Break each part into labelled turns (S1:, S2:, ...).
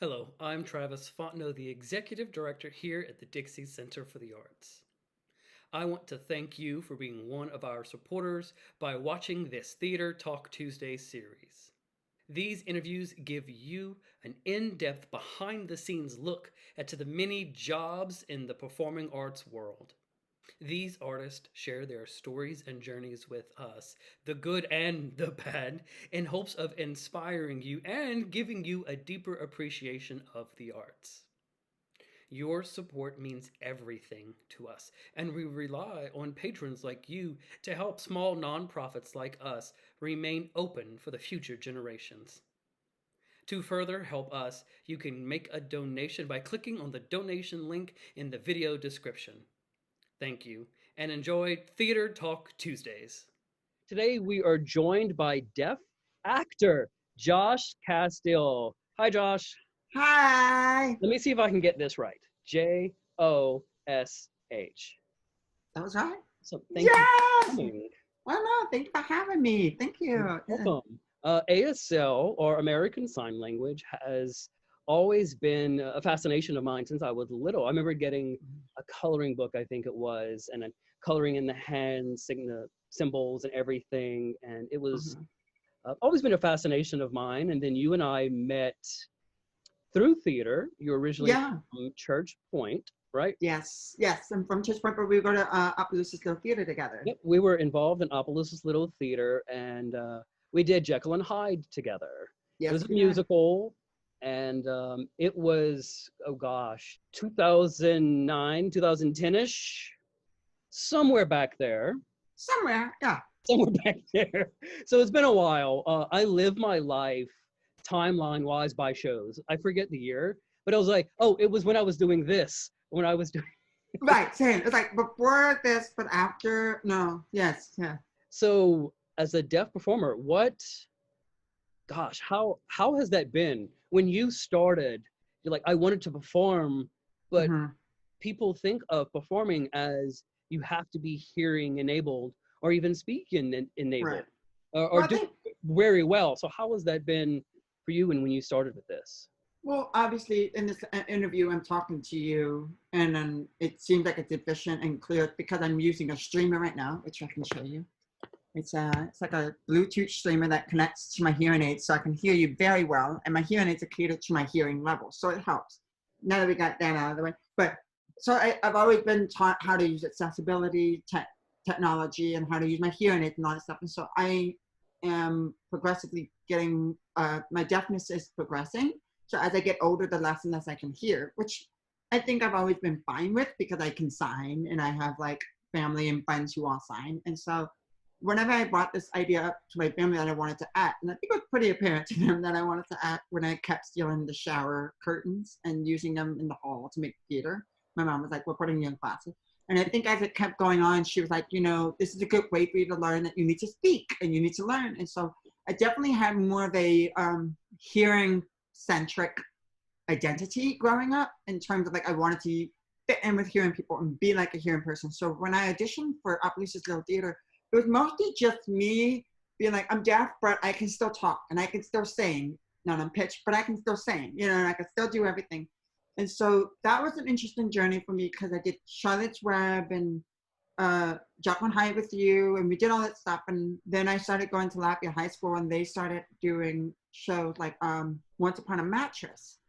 S1: Hello, I'm Travis Fontenot, the Executive Director here at the Dixie Center for the Arts. I want to thank you for being one of our supporters by watching this Theater Talk Tuesday series. These interviews give you an in depth, behind the scenes look at the many jobs in the performing arts world. These artists share their stories and journeys with us, the good and the bad, in hopes of inspiring you and giving you a deeper appreciation of the arts. Your support means everything to us, and we rely on patrons like you to help small nonprofits like us remain open for the future generations. To further help us, you can make a donation by clicking on the donation link in the video description. Thank you, and enjoy Theater Talk Tuesdays. Today we are joined by deaf actor Josh Castille. Hi, Josh.
S2: Hi.
S1: Let me see if I can get this right. Josh.
S2: That was right.
S1: So thank you for
S2: Yes.
S1: coming.
S2: Well, no, thank you for having me. Thank you.
S1: You're welcome. ASL, or American Sign Language, has always been a fascination of mine since I was little. I remember getting a coloring book, I think it was, and then coloring in the hands, the symbols and everything. And it was always been a fascination of mine. And then you and I met through theater. You were originally from Church Point, right?
S2: Yes. I'm from Church Point, but we go to Opelousas Little Theater together.
S1: Yep, we were involved in Opelousas Little Theater, and we did Jekyll and Hyde together.
S2: Yes,
S1: it was a musical, and it was, 2009, 2010-ish, somewhere back there.
S2: Somewhere
S1: back there. So it's been a while. I live my life timeline-wise by shows. I forget the year, but I was like, oh, it was when I was doing this, when I was doing
S2: right, same. It's like before this, but after, no, yes, yeah.
S1: So as a deaf performer, how has that been? When you started, you're like, I wanted to perform, but people think of performing as you have to be hearing enabled or even speaking enabled, or do very well. So how has that been for you when you started with this?
S2: Well, obviously, in this interview, I'm talking to you, and then it seems like it's efficient and clear because I'm using a streamer right now, which I can show you. It's like a Bluetooth streamer that connects to my hearing aids, so I can hear you very well, and my hearing aids are catered to my hearing level, so it helps. Now that we got that out of the way, but so I've always been taught how to use accessibility, technology, and how to use my hearing aids and all that stuff, and so I am progressively getting my deafness is progressing. So as I get older, the less and less I can hear, which I think I've always been fine with because I can sign and I have like family and friends who all sign. And so whenever I brought this idea up to my family that I wanted to act, and I think it was pretty apparent to them that I wanted to act when I kept stealing the shower curtains and using them in the hall to make theater. My mom was like, we're putting you in classes. And I think as it kept going on, she was like, this is a good way for you to learn that you need to speak and you need to learn. And so I definitely had more of a hearing centric identity growing up in terms of like I wanted to fit in with hearing people and be like a hearing person. So when I auditioned for Opelousas Little Theater, it was mostly just me being like, I'm deaf, but I can still talk and I can still sing, not on pitch, but I can still sing, and I can still do everything. And so that was an interesting journey for me because I did Charlotte's Web and Jekyll and Hyde with you, and we did all that stuff. And then I started going to Lafayette High School, and they started doing shows like Once Upon a Mattress.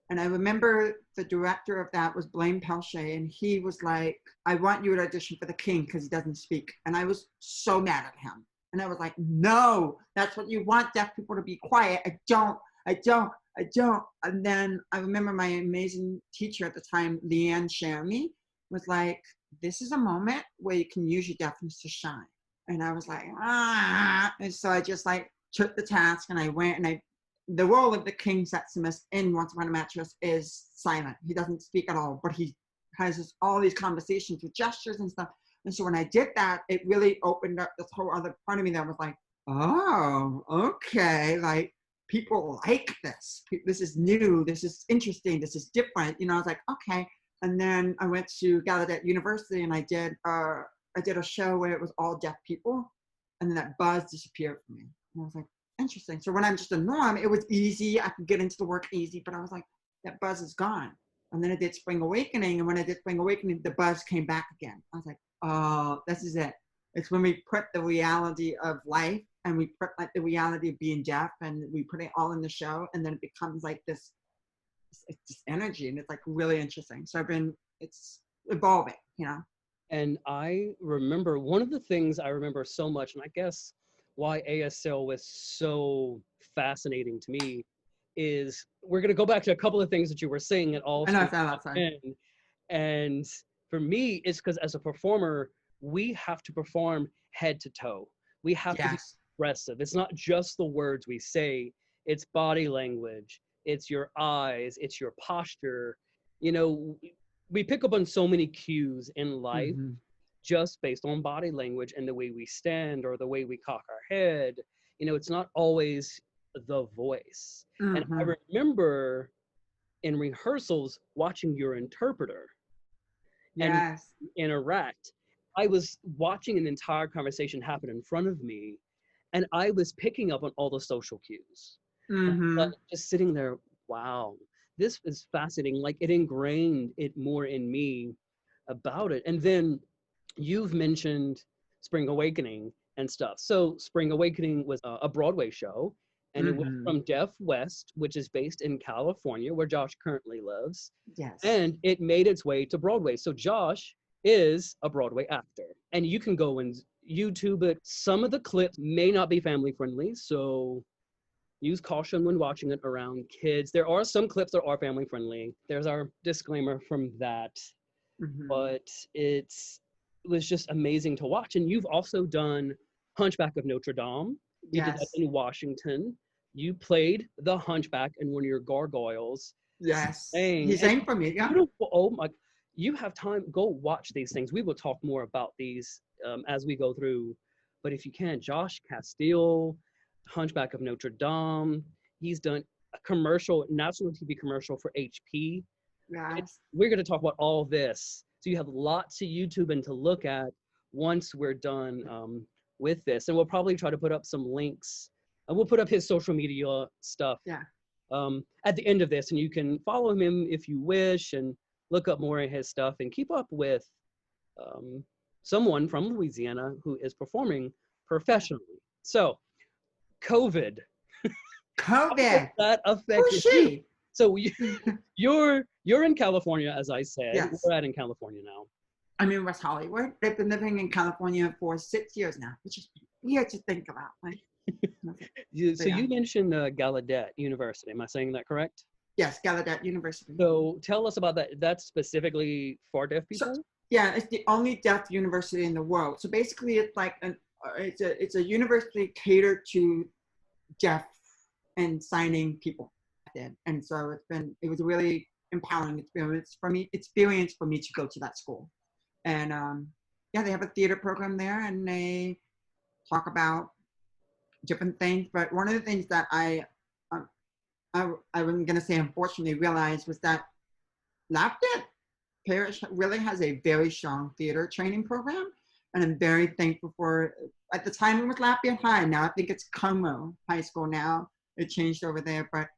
S2: And I remember the director of that was Blaine Pelche, and he was like, I want you to audition for the King because he doesn't speak. And I was so mad at him. And I was like, no, that's what you want deaf people to be quiet. I don't. And then I remember my amazing teacher at the time, Leanne Shermy, was like, this is a moment where you can use your deafness to shine. And I was like, And so I just like took the task and I went, and the role of the King Septimus in Once Upon a Mattress is silent. He doesn't speak at all, but he has all these conversations with gestures and stuff. And so when I did that, it really opened up this whole other part of me that was like, oh, okay, like people like this. This is new. This is interesting. This is different. I was like, okay. And then I went to Gallaudet University and I did a show where it was all deaf people, and then that buzz disappeared from me. And I was like, interesting. So when I'm just a norm, it was easy. I could get into the work easy, but I was like, that buzz is gone. And then I did Spring Awakening, and when I did Spring Awakening, the buzz came back again. I was like, oh, this is it. It's when we put the reality of life and we put like the reality of being deaf, and we put it all in the show, and then it becomes like this, it's this energy, and it's like really interesting. So it's evolving, you know.
S1: And I remember one of the things I remember so much, and I guess why ASL was so fascinating to me, is we're going to go back to a couple of things that you were saying and all
S2: I know
S1: sort
S2: it's not outside.
S1: in. And for me, it's because as a performer, we have to perform head to toe. We have to be
S2: Yes.
S1: expressive. It's not just the words we say, it's body language, it's your eyes, it's your posture. You know, we pick up on so many cues in life
S2: Mm-hmm.
S1: just based on body language and the way we stand or the way we cock our head. You know, it's not always the voice. And I
S2: Mm-hmm.
S1: remember in rehearsals watching your interpreter and
S2: Yes.
S1: interact. I was watching an entire conversation happen in front of me, and I was picking up on all the social cues. And I was
S2: Mm-hmm.
S1: like, just sitting there, wow, this is fascinating. Like it ingrained it more in me about it. And then you've mentioned Spring Awakening and stuff. So Spring Awakening was a Broadway show, and it went
S2: Mm-hmm.
S1: from Deaf West, which is based in California, where Josh currently lives,
S2: Yes.
S1: and it made its way to Broadway. So Josh is a Broadway actor, and you can go and YouTube it. Some of the clips may not be family friendly, so use caution when watching it around kids. There are some clips that are family friendly. There's our disclaimer from that,
S2: Mm-hmm.
S1: but it was just amazing to watch. And you've also done Hunchback of Notre Dame. You did that
S2: Yes.
S1: in Washington. You played the Hunchback in one of your gargoyles.
S2: Yes.
S1: Saying,
S2: He's
S1: and
S2: aimed for me. Yeah.
S1: beautiful. Oh my! You have time. Go watch these things. We will talk more about these as we go through. But if you can, Josh Castille, Hunchback of Notre Dame. He's done a commercial, national TV commercial for HP.
S2: Yes.
S1: We're going to talk about all this. So you have lots of YouTube and to look at once we're done with this. And we'll probably try to put up some links. And we'll put up his social media stuff
S2: Yeah.
S1: at the end of this. And you can follow him if you wish and look up more of his stuff and keep up with someone from Louisiana who is performing professionally. So COVID, how has
S2: COVID.
S1: that
S2: Who's
S1: affected you?
S2: she?
S1: So you're in California, as I said.
S2: Yes.
S1: We're at in California now.
S2: I'm in West Hollywood. They've been living in California for 6 years now, which is weird to think about. Like,
S1: So
S2: yeah.
S1: you mentioned Gallaudet University. Am I saying that correct?
S2: Yes, Gallaudet University.
S1: So tell us about that. That's specifically for deaf
S2: So
S1: people?
S2: yeah, it's the only deaf university in the world. So basically, it's like it's a university catered to deaf and signing people. And so it was a really empowering experience for me to go to that school. And yeah, they have a theater program there, and they talk about different things. But one of the things that um, I was going to say unfortunately realized was that Lafayette Parish really has a very strong theater training program, and I'm very thankful for. At the time it was Lafayette High. Now I think it's Como High School now. It changed over there, but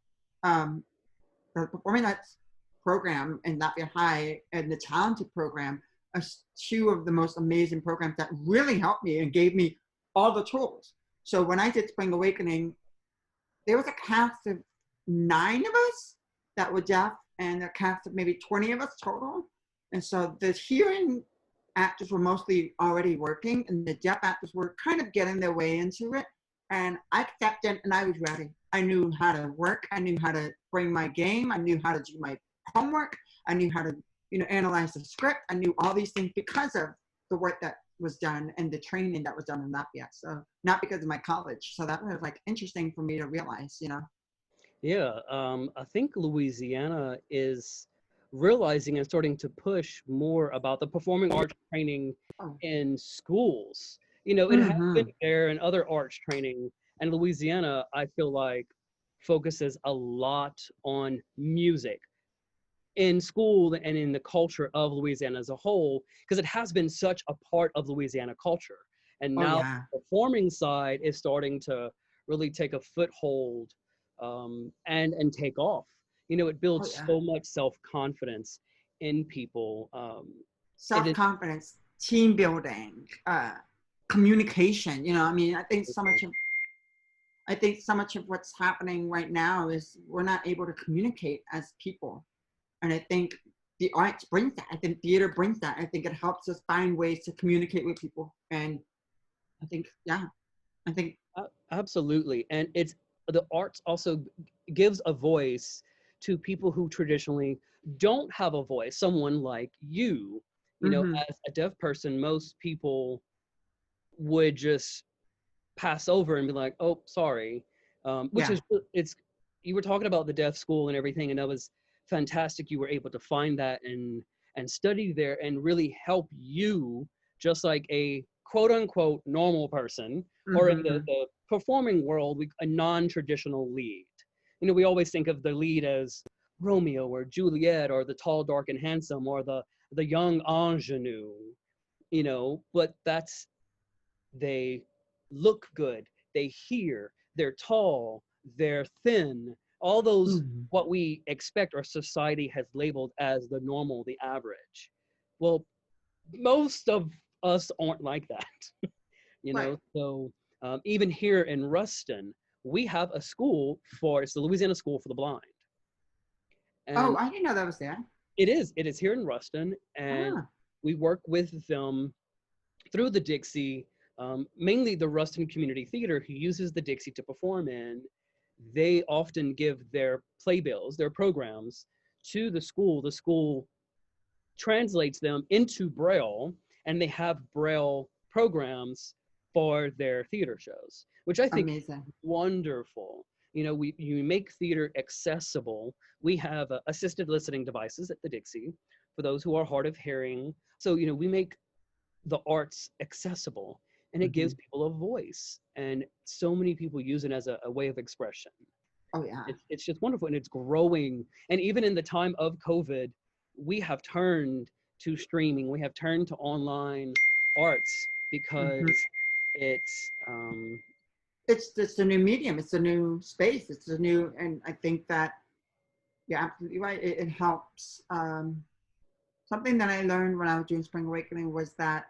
S2: the performing arts program in Lafayette High and the talented program are two of the most amazing programs that really helped me and gave me all the tools. So when I did Spring Awakening, there was a cast of 9 of us that were deaf and a cast of maybe 20 of us total. And so the hearing actors were mostly already working and the deaf actors were kind of getting their way into it. And I stepped in and I was ready. I knew how to work. I knew how to bring my game. I knew how to do my homework. I knew how to, analyze the script. I knew all these things because of the work that was done and the training that was done in Lafayette. So not because of my college. So that was like interesting for me to realize.
S1: Yeah, I think Louisiana is realizing and starting to push more about the performing arts training
S2: Oh.
S1: in schools. It has been
S2: Mm-hmm.
S1: there in other arts training, and Louisiana, I feel like, focuses a lot on music in school and in the culture of Louisiana as a whole, because it has been such a part of Louisiana culture. And
S2: Oh
S1: now
S2: yeah.
S1: the performing side is starting to really take a foothold and take off.
S3: It
S2: Oh
S3: builds
S2: yeah.
S3: so much self-confidence in people. It is
S2: Self-confidence, team building, communication. I mean, I think so much of what's happening right now is we're not able to communicate as people. And I think the arts brings that. I think theater brings that. I think it helps us find ways to communicate with people. And I think, yeah, I think,
S3: absolutely. And it's the arts also gives a voice to people who traditionally don't have a voice. Someone like you,
S2: mm-hmm,
S3: as a deaf person, most people would just pass over and be like, "Oh, sorry," which
S2: yeah,
S3: is it's. You were talking about the deaf school and everything, and that was fantastic. You were able to find that and study there and really help you, just like a quote unquote normal person, or in
S2: mm-hmm,
S3: the performing world, a non-traditional lead. We always think of the lead as Romeo or Juliet or the tall, dark, and handsome or the young ingenue. But that's they look good, they hear, they're tall, they're thin, all those
S2: mm-hmm.
S3: what we expect or society has labeled as the normal, the average. Well, most of us aren't like that,
S2: Right.
S3: So even here in Ruston, we have a school it's the Louisiana School for the Blind.
S2: Oh,
S3: And
S2: I didn't know that was there.
S3: it is here in Ruston, and
S2: Ah,
S3: we work with them through the Dixie, mainly the Ruston Community Theater, who uses the Dixie to perform in. They often give their playbills, their programs, to the school. The school translates them into Braille, and they have Braille programs for their theater shows, which I think is
S2: amazing.
S3: wonderful. You make theater accessible. We have assisted listening devices at the Dixie for those who are hard of hearing. So, we make the arts accessible, and it
S2: Mm-hmm.
S3: gives people a voice, and so many people use it as a way of expression.
S2: Oh, yeah.
S3: It's just wonderful, and it's growing. And even in the time of COVID, we have turned to streaming, we have turned to online arts
S2: Mm-hmm.
S3: because it's
S2: It's a new medium. It's a new space. It's a new, and I think that you're absolutely right. It helps. Something that I learned when I was doing Spring Awakening was that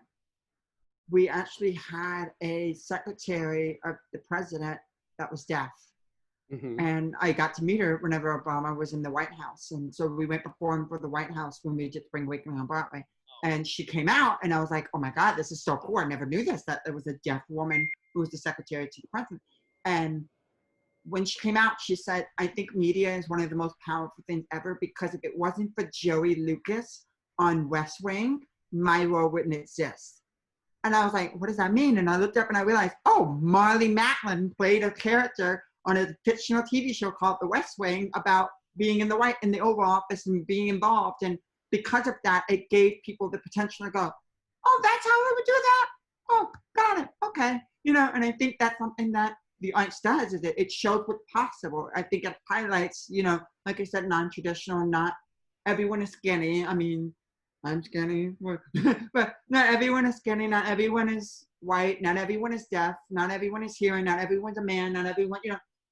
S2: we actually had a secretary of the president that was deaf.
S3: mhm.
S2: And I got to meet her whenever Obama was in the White House. And so we went perform for the White House when we did Spring Awakening on Broadway. And she came out, and I was like, oh my God, this is so cool. I never knew this, that there was a deaf woman who was the secretary to the president. And when she came out, she said, I think media is one of the most powerful things ever, because if it wasn't for Joey Lucas on West Wing, my role wouldn't exist. And I was like, what does that mean? And I looked up and I realized, oh, Marlee Matlin played a character on a fictional TV show called The West Wing about being in the Oval Office and being involved. And because of that, it gave people the potential to go, oh, that's how I would do that. Oh, got it. Okay. And I think that's something that the arts does, is it shows what's possible. I think it highlights, like I said, non-traditional, not everyone is skinny. I mean, I'm skinny, but not everyone is skinny. Not everyone is white. Not everyone is deaf. Not everyone is hearing. Not everyone's a man. Not everyone,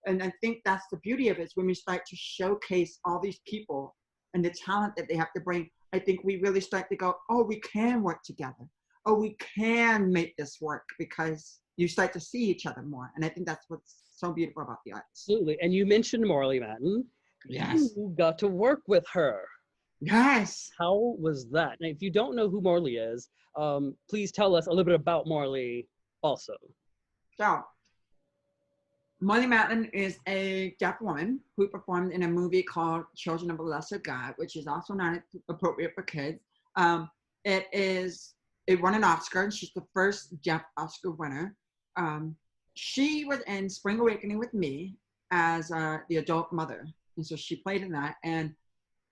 S2: And I think that's the beauty of it, is when we start to showcase all these people and the talent that they have to bring. I think we really start to go, oh, we can work together. Oh, we can make this work, because you start to see each other more. And I think that's what's so beautiful about the arts.
S3: Absolutely. And you mentioned Marlee Matlin.
S2: Yes.
S3: You got to work with her.
S2: Yes.
S3: How was that? And if you don't know who Marlee is, please tell us a little bit about Marlee also.
S2: So, Marlee Matlin is a deaf woman who performed in a movie called Children of a Lesser God, which is also not appropriate for kids. It won an Oscar, and she's the first deaf Oscar winner. She was in Spring Awakening with me as the adult mother, and so she played in that. And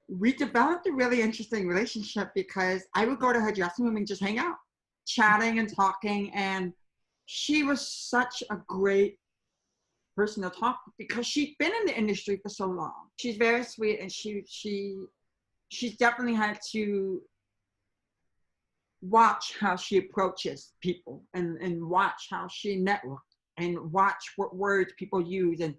S2: we developed a really interesting relationship, because I would go to her dressing room and just hang out, chatting and talking. And she was such a great person to talk to, because she'd been in the industry for so long. She's very sweet, and she's definitely had to watch how she approaches people, and watch how she networks, and watch what words people use, and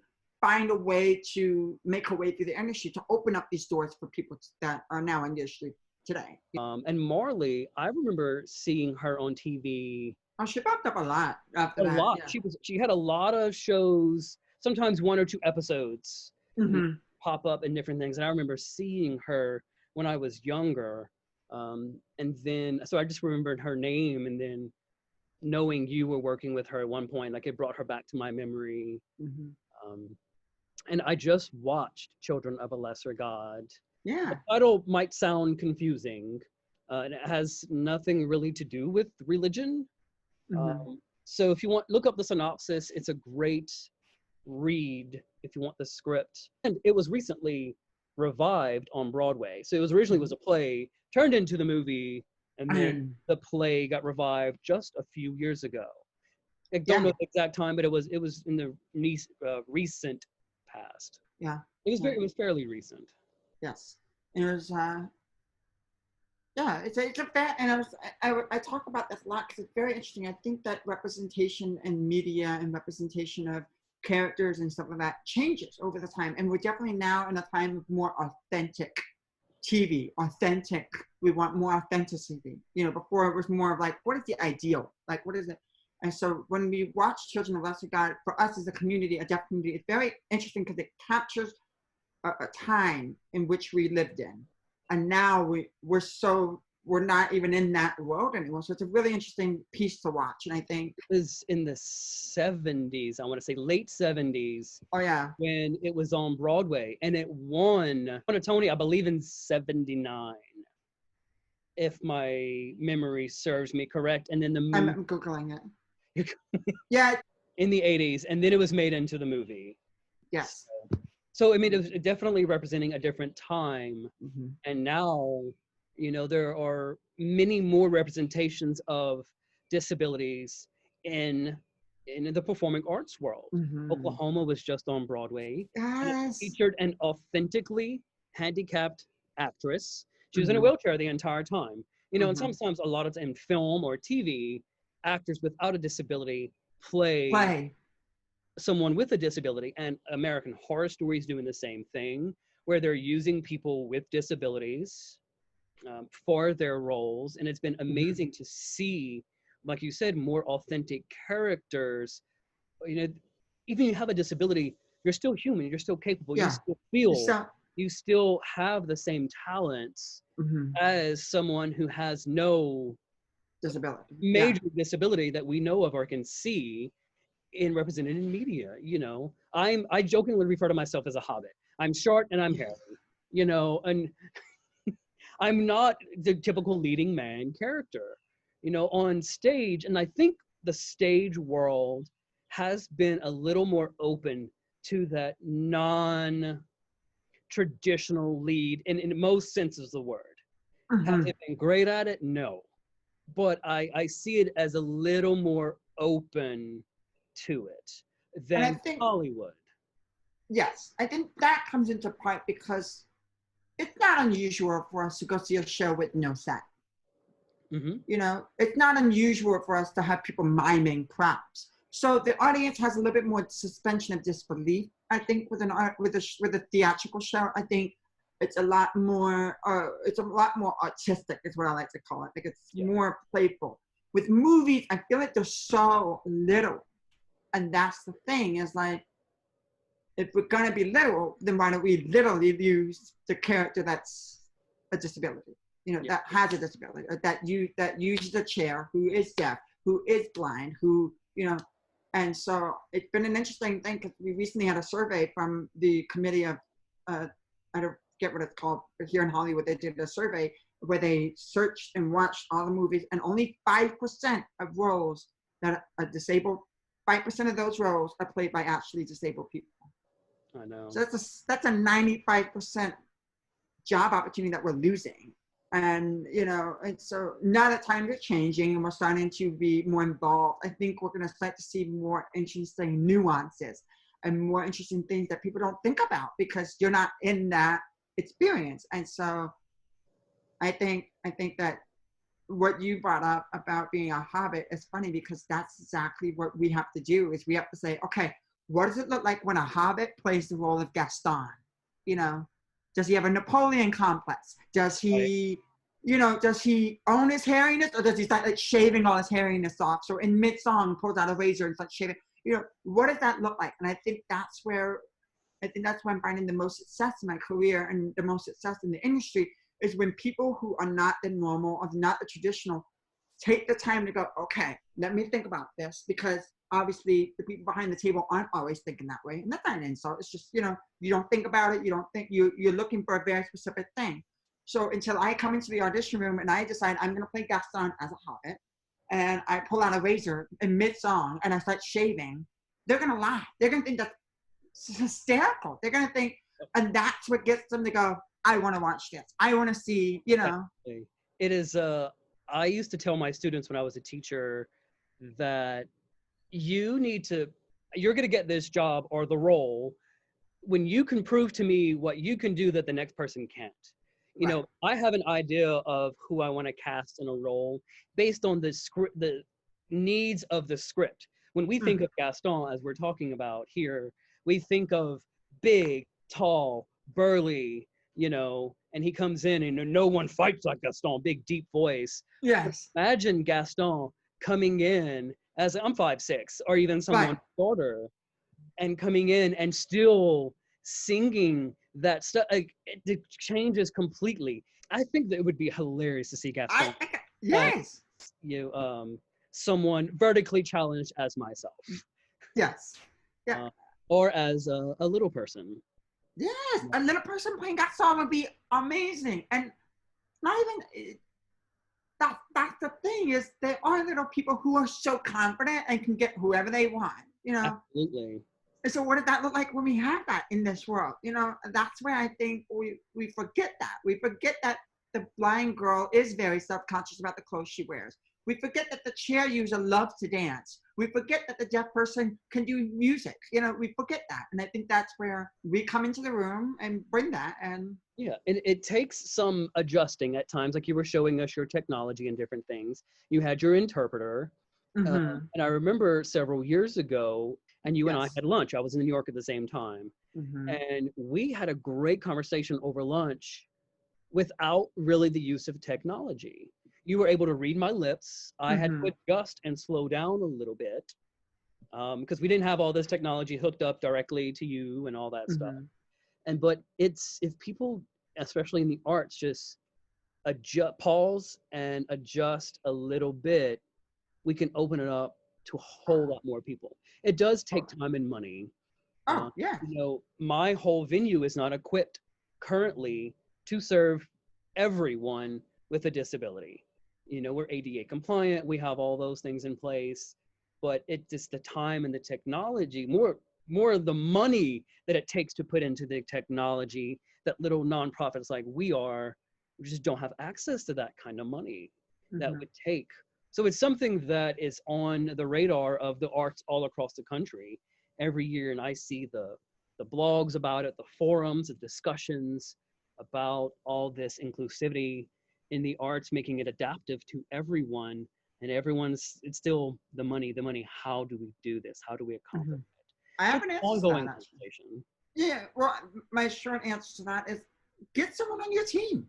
S2: find a way to make her way through the industry to open up these doors for people that are now in the industry today.
S3: And Marlee, I remember seeing her on TV
S2: Oh, she popped up a lot after
S3: a
S2: that.
S3: lot.
S2: Yeah.
S3: She had a lot of shows, sometimes 1 or 2 episodes
S2: Mm-hmm.
S3: pop up in different things. And I remember seeing her when I was younger. And then, so I just remembered her name, and then knowing you were working with her at one point, like it brought her back to my memory.
S2: Mm-hmm.
S3: And I just watched Children of a Lesser God.
S2: Yeah.
S3: The title might sound confusing, and it has nothing really to do with religion.
S2: Mm-hmm.
S3: So if you want, look up the synopsis. It's a great read if you want the script. And it was recently revived on Broadway. So it was originally was a play, turned into the movie, and then the play got revived just a few years ago. I don't know the exact time, but it was in the recent past.
S2: Yeah.
S3: It was fairly recent.
S2: Yes. It was yeah, it's a fair, and I talk about this a lot because it's very interesting. I think that representation in media and representation of characters and stuff like that changes over the time, and we're definitely now in a time of more authentic TV. We want more authenticity. You know, before it was more of like, what is the ideal? Like, what is it? And so when we watch Children of Lesser God, for us as a community, a deaf community, it's very interesting because it captures a time in which we lived in. And now we're not even in that world anymore. So it's a really interesting piece to watch. And I think
S3: it was in the 70s, I want to say late 70s.
S2: Oh yeah.
S3: When it was on Broadway, and it won a Tony, I believe in 79, if my memory serves me correct. And then the movie,
S2: I'm Googling it. Yeah.
S3: In the 80s, and then it was made into the movie.
S2: Yes.
S3: So I mean, it was definitely representing a different time.
S2: Mm-hmm.
S3: And now, you know, there are many more representations of disabilities in the performing arts world.
S2: Mm-hmm.
S3: Oklahoma was just on Broadway.
S2: Yes.
S3: And it featured an authentically handicapped actress. She was in a
S2: Mm-hmm.
S3: wheelchair the entire time. You know,
S2: Mm-hmm.
S3: and sometimes a lot of in film or TV, actors without a disability play someone with a disability. And American Horror Story is doing the same thing, where they're using people with disabilities for their roles. And it's been amazing to see, like you said, more authentic characters. You know, even if you have a disability, you're still human, you're still capable, you still feel, you still have the same talents as someone who has no major disability that we know of or can see represented in media. You know, I jokingly refer to myself as a hobbit. I'm short and I'm hairy, you know, and I'm not the typical leading man character, you know, on stage. And I think the stage world has been a little more open to that non-traditional lead in most senses of the word. Have they been great at it? No. But I see it as a little more open to it than Hollywood.
S2: Yes, I think that comes into part because it's not unusual for us to go see a show with no set.
S3: Mm-hmm.
S2: You know, it's not unusual for us to have people miming props. So the audience has a little bit more suspension of disbelief. I think with a theatrical show, I think it's a lot more artistic, is what I like to call it. Like it's more playful. With movies, I feel like there's so little. And that's the thing, is like, if we're gonna be literal, then why don't we literally use the character that's a disability, you know, that has a disability, or that uses a chair, who is deaf, who is blind, who, you know. And so it's been an interesting thing, because we recently had a survey from the committee of, I don't get what it's called, but here in Hollywood, they did a survey where they searched and watched all the movies, and only 5% of roles that are disabled, 5% of those roles are played by actually disabled people.
S3: I know.
S2: So that's a 95% job opportunity that we're losing. And, you know, and so now that times are changing and we're starting to be more involved, I think we're going to start to see more interesting nuances and more interesting things that people don't think about because you're not in that experience. And so I think that what you brought up about being a hobbit is funny, because that's exactly what we have to do. Is we have to say, okay, what does it look like when a hobbit plays the role of Gaston? You know, does he have a Napoleon complex? Does
S3: Right.
S2: he, you know, does he own his hairiness, or does he start like shaving all his hairiness off? So in mid-song, pulls out a razor and starts shaving. You know, what does that look like? And I think that's where I'm finding the most success in my career and the most success in the industry is when people who are not the normal, or not the traditional, take the time to go, okay, let me think about this, because obviously the people behind the table aren't always thinking that way. And that's not an insult. It's just, you know, you don't think about it. You don't think you're looking for a very specific thing. So until I come into the audition room and I decide I'm going to play Gaston as a hobbit, and I pull out a razor in mid-song and I start shaving, they're going to laugh. They're going to think that's hysterical. They're going to think, and that's what gets them to go, I want to watch this. I want to see, you know.
S3: Exactly. It is, I used to tell my students when I was a teacher that you're going to get this job or the role when you can prove to me what you can do that the next person can't. You know, I have an idea of who I want to cast in a role based on the script, the needs of the script. When we think of Gaston, as we're talking about here, we think of big, tall, burly, you know, and he comes in and no one fights like Gaston, big, deep voice.
S2: Yes.
S3: Imagine Gaston coming in as, I'm 5'6", or even someone shorter, and coming in and still singing that stuff. Like, it changes completely. I think that it would be hilarious to see Gaston
S2: yes.
S3: someone vertically challenged as myself.
S2: Yes. Yeah.
S3: Or as a little person.
S2: Yes, a little person playing Gaston would be amazing. And not even that's the thing, is there are little people who are so confident and can get whoever they want, you know.
S3: Absolutely.
S2: And so what did that look like when we have that in this world? You know, that's where I think we forget that. We forget that the blind girl is very self-conscious about the clothes she wears. We forget that the chair user loves to dance. We forget that the deaf person can do music. You know, we forget that. And I think that's where we come into the room and bring that. And
S3: yeah, and it takes some adjusting at times. Like, you were showing us your technology and different things. You had your interpreter. And I remember several years ago, and you and I had lunch. I was in New York at the same time. And we had a great conversation over lunch without really the use of technology. You were able to read my lips. I had to adjust and slow down a little bit because we didn't have all this technology hooked up directly to you and all that stuff. But it's, if people, especially in the arts, just pause and adjust a little bit, we can open it up to a whole lot more people. It does take time and money. You know, my whole venue is not equipped currently to serve everyone with a disability. You know, we're ADA compliant, we have all those things in place, but it's just the time and the technology, more of the money that it takes to put into the technology, that little nonprofits like we just don't have access to that kind of money that would take. So it's something that is on the radar of the arts all across the country every year. And I see the blogs about it, the forums, the discussions about all this inclusivity in the arts, making it adaptive to everyone. And it's still the money. How do we do this? How do we accomplish it?
S2: I have an answer
S3: ongoing
S2: to that.
S3: conversation.
S2: Yeah, well, my short answer to that is get someone on your team.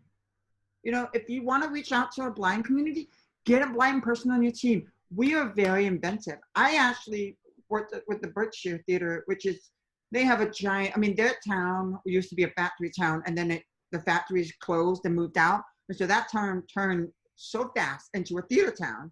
S2: You know, if you want to reach out to a blind community, get a blind person on your team. We are very inventive. I actually worked with the Berkshire Theater, which is, they have a giant, I mean, their town used to be a factory town, and then the factories closed and moved out. And so that town turned so fast into a theater town.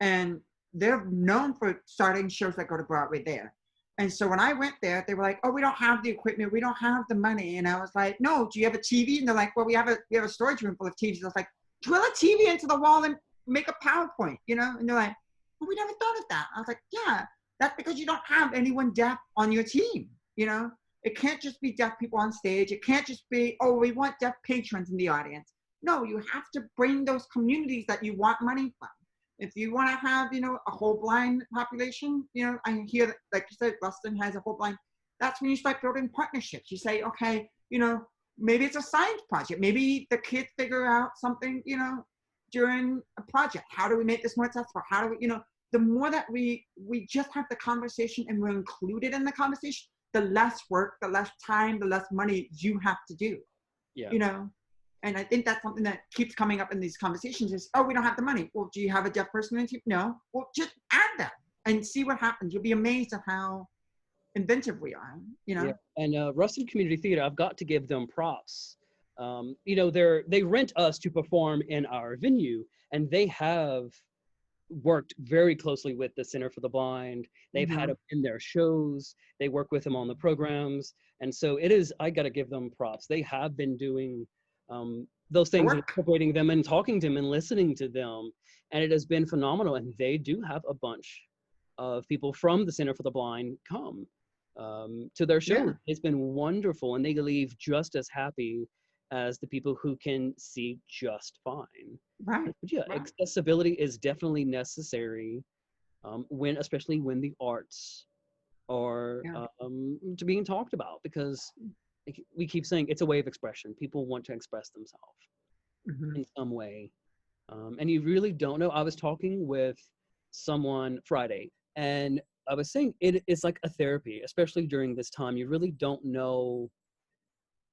S2: And they're known for starting shows that go to Broadway there. And so when I went there, they were like, oh, we don't have the equipment. We don't have the money. And I was like, no, do you have a TV? And they're like, well, we have a storage room full of TVs. I was like, drill a TV into the wall and make a PowerPoint, you know? And they're like, well, we never thought of that. I was like, yeah, that's because you don't have anyone deaf on your team, you know? It can't just be deaf people on stage. It can't just be, oh, we want deaf patrons in the audience. No, you have to bring those communities that you want money from. If you want to have, you know, a whole blind population, you know, I hear that, like you said, Rustin has a whole blind. That's when you start building partnerships. You say, okay, you know, maybe it's a science project. Maybe the kids figure out something, you know, during a project. How do we make this more accessible? How do we, you know, the more that we just have the conversation and we're included in the conversation, the less work, the less time, the less money you have to do.
S3: Yeah.
S2: You know, and I think that's something that keeps coming up in these conversations is, oh, we don't have the money. Well, do you have a deaf person in the team? No. Well, just add that and see what happens. You'll be amazed at how inventive we are, you know?
S3: Yeah. And Ruston Community Theater, I've got to give them props. You know, they rent us to perform in our venue, and they have worked very closely with the Center for the Blind. They've had them in their shows. They work with them on the programs. And so I got to give them props. They have been doing those things, and incorporating them and talking to them and listening to them. And it has been phenomenal. And they do have a bunch of people from the Center for the Blind come to their shows.
S2: Yeah.
S3: It's been wonderful. And they leave just as happy as the people who can see just fine.
S2: Right.
S3: But yeah,
S2: right.
S3: accessibility is definitely necessary especially when the arts are to being talked about, because we keep saying it's a way of expression. People want to express themselves in some way. And you really don't know. I was talking with someone Friday, and I was saying it's like a therapy, especially during this time. You really don't know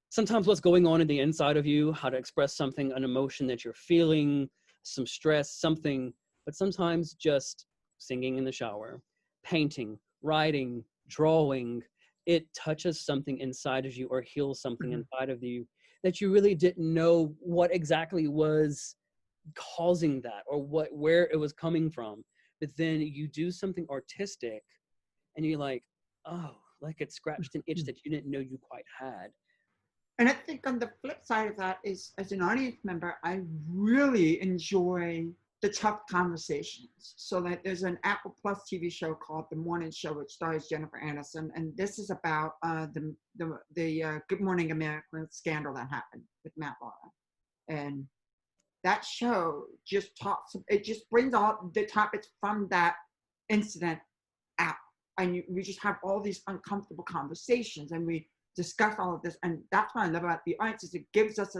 S3: sometimes what's going on in the inside of you, how to express something, an emotion that you're feeling, some stress, something. But sometimes just singing in the shower, painting, writing, drawing, it touches something inside of you or heals something inside of you that you really didn't know what exactly was causing that or where it was coming from. But then you do something artistic and you're like, oh, like it scratched an itch that you didn't know you quite had.
S2: And I think on the flip side of that is, as an audience member, I really enjoy the tough conversations. So that there's an Apple Plus TV show called The Morning Show, which stars Jennifer Aniston, and this is about the Good Morning America scandal that happened with Matt Lauer. And that show just it just brings all the topics from that incident out. And we just have all these uncomfortable conversations, and we discuss all of this. And that's what I love about the arts is it gives us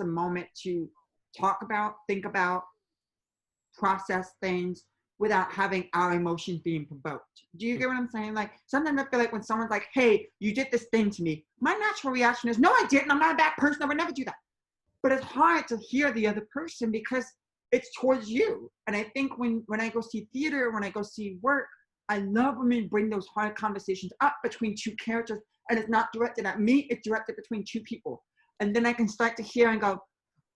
S2: a moment to talk about, think about, process things without having our emotions being provoked. Do you get what I'm saying? Like sometimes I feel like when someone's like, hey, you did this thing to me, my natural reaction is, no, I didn't. I'm not a bad person. I would never do that. But it's hard to hear the other person because it's towards you. And I think when I go see theater, when I go see work, I love when we bring those hard conversations up between two characters, and it's not directed at me, it's directed between two people. And then I can start to hear and go,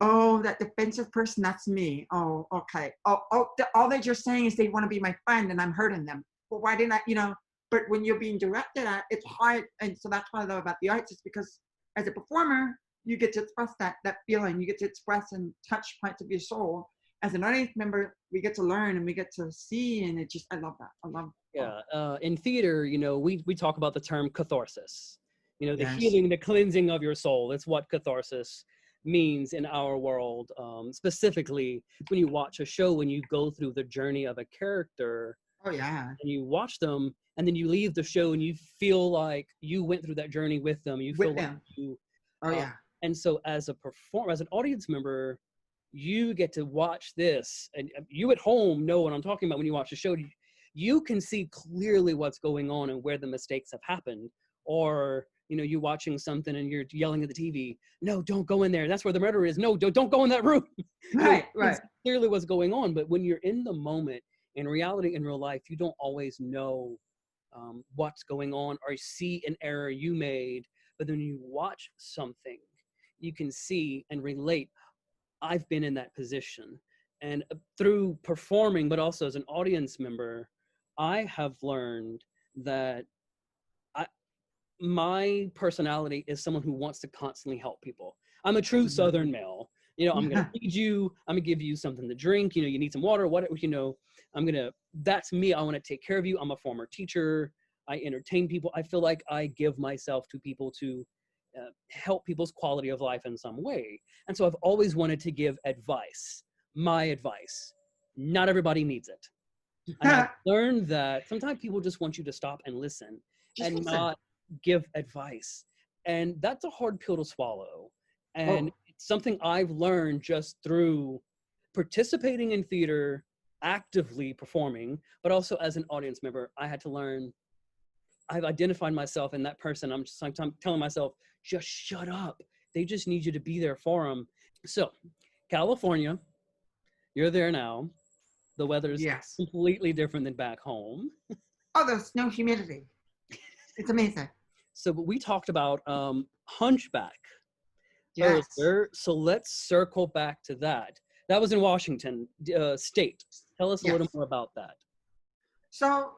S2: oh, that defensive person, that's me. Oh, okay. All they're just saying is they want to be my friend and I'm hurting them. Well, why didn't I, but when you're being directed at, it's hard. And so that's what I love about the arts, is because as a performer, you get to express that feeling. You get to express and touch parts of your soul. As an audience member, we get to learn and we get to see, and it just, I love that. I love it.
S3: Yeah, in theater, we talk about the term catharsis. The
S2: Yes.
S3: healing, the cleansing of your soul. It's what catharsis means in our world. Specifically, when you watch a show, when you go through the journey of a character,
S2: oh yeah,
S3: and you watch them, and then you leave the show and you feel like you went through that journey with them. You feel like you.
S2: Oh yeah.
S3: And so, as an audience member, you get to watch this, and you at home know what I'm talking about when you watch the show. You can see clearly what's going on and where the mistakes have happened. Or, you're watching something and you're yelling at the TV, no, don't go in there. That's where the murderer is. No, don't go in that room.
S2: Right.
S3: It's clearly what's going on. But when you're in the moment, in reality, in real life, you don't always know what's going on or see an error you made. But then when you watch something, you can see and relate. I've been in that position. And through performing, but also as an audience member, I have learned that my personality is someone who wants to constantly help people. I'm a true Southern male. I'm going to feed you. I'm going to give you something to drink. You need some water, whatever, that's me. I want to take care of you. I'm a former teacher. I entertain people. I feel like I give myself to people to help people's quality of life in some way. And so I've always wanted to give advice, my advice. Not everybody needs it. And I've learned that sometimes people just want you to stop and listen not give advice. And that's a hard pill to swallow. And it's something I've learned just through participating in theater actively performing, but also as an audience member, I had to learn. I've identified myself in that person. I'm just sometimes telling myself, just shut up. They just need you to be there for them. So, California, you're there now. The weather's
S2: Yes.
S3: completely different than back home.
S2: Oh, there's no humidity. It's amazing.
S3: So, but we talked about Hunchback
S2: Yes.
S3: earlier. So let's circle back to that. That was in Washington State. Tell us a little
S2: Yes.
S3: more about that.
S2: So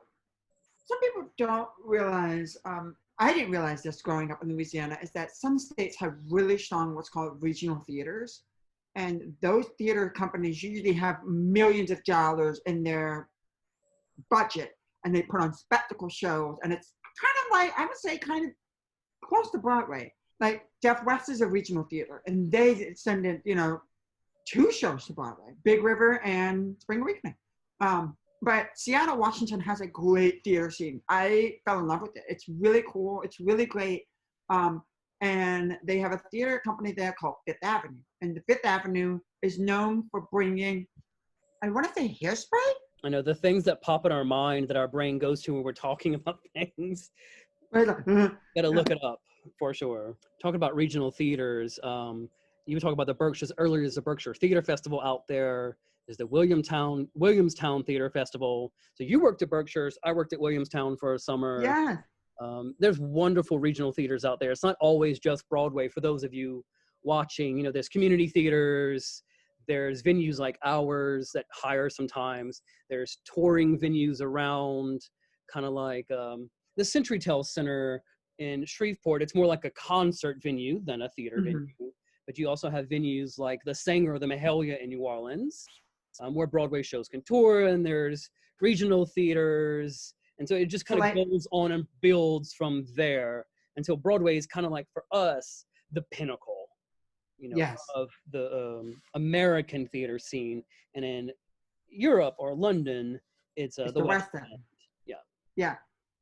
S2: some people don't realize, I didn't realize this growing up in Louisiana, is that some states have really strong what's called regional theaters. And those theater companies usually have millions of dollars in their budget, and they put on spectacle shows. And it's kind of like, I would say, kind of close to Broadway. Like Deaf West is a regional theater, and they send in, 2 shows to Broadway, Big River and Spring Awakening. But Seattle, Washington has a great theater scene. I fell in love with it. It's really cool. It's really great. And they have a theater company there called Fifth Avenue. And the Fifth Avenue is known for bringing, I want to say Hairspray?
S3: I know the things that pop in our mind that our brain goes to when we're talking about things.
S2: Right, like,
S3: Gotta look it up for sure. Talking about regional theaters, you were talking about the Berkshires earlier. There's a Berkshire Theater Festival out there. There's the Williamstown Theater Festival. So you worked at Berkshires. I worked at Williamstown for a summer.
S2: yes.
S3: There's wonderful regional theaters out there. It's not always just Broadway. For those of you watching, there's community theaters. There's venues like ours that hire sometimes. There's touring venues around, kind of like the CenturyTel Center in Shreveport. It's more like a concert venue than a theater venue. But you also have venues like the Sanger or the Mahalia in New Orleans, where Broadway shows can tour, and there's regional theaters. And so it just kind of goes on and builds from there until Broadway is kind of like, for us, the pinnacle,
S2: Yes.
S3: of the American theater scene. And in Europe or London, it's the West End. Yeah.
S2: Yeah.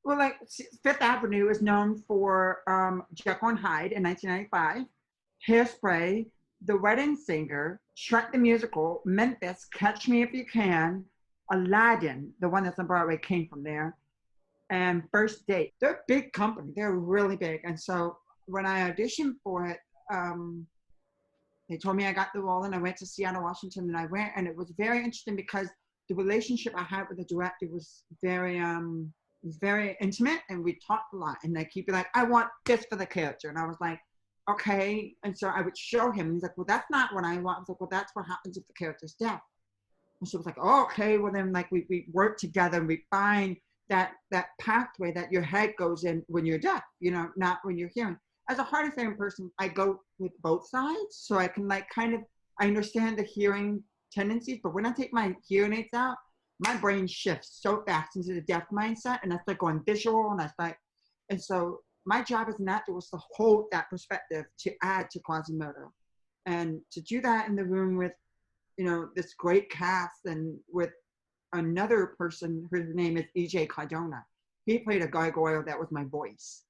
S2: Well, like Fifth Avenue is known for Jekyll and Hyde in 1995, Hairspray, The Wedding Singer, Shrek the Musical, Memphis, Catch Me If You Can, Aladdin, the one that's on Broadway came from there, and First Date. They're a big company. They're really big. And so when I auditioned for it, they told me I got the role, and I went to Seattle, Washington, and I went, and it was very interesting because the relationship I had with the director was very intimate, and we talked a lot. And like, he'd be like, I want this for the character. And I was like, okay. And so I would show him. He's like, well, that's not what I want. I was like, well, that's what happens if the character's deaf. And so it was like, oh, okay. Well, then like we work together, and we find that pathway that your head goes in when you're deaf, not when you're hearing. As a hard of hearing person, I go with both sides. So I can like I understand the hearing tendencies, but when I take my hearing aids out, my brain shifts so fast into the deaf mindset, and I start going visual, and so my job as an actor was to hold that perspective to add to Quasimodo, and to do that in the room with, this great cast, and with another person whose name is E.J. Cardona. He played a gargoyle that was my voice.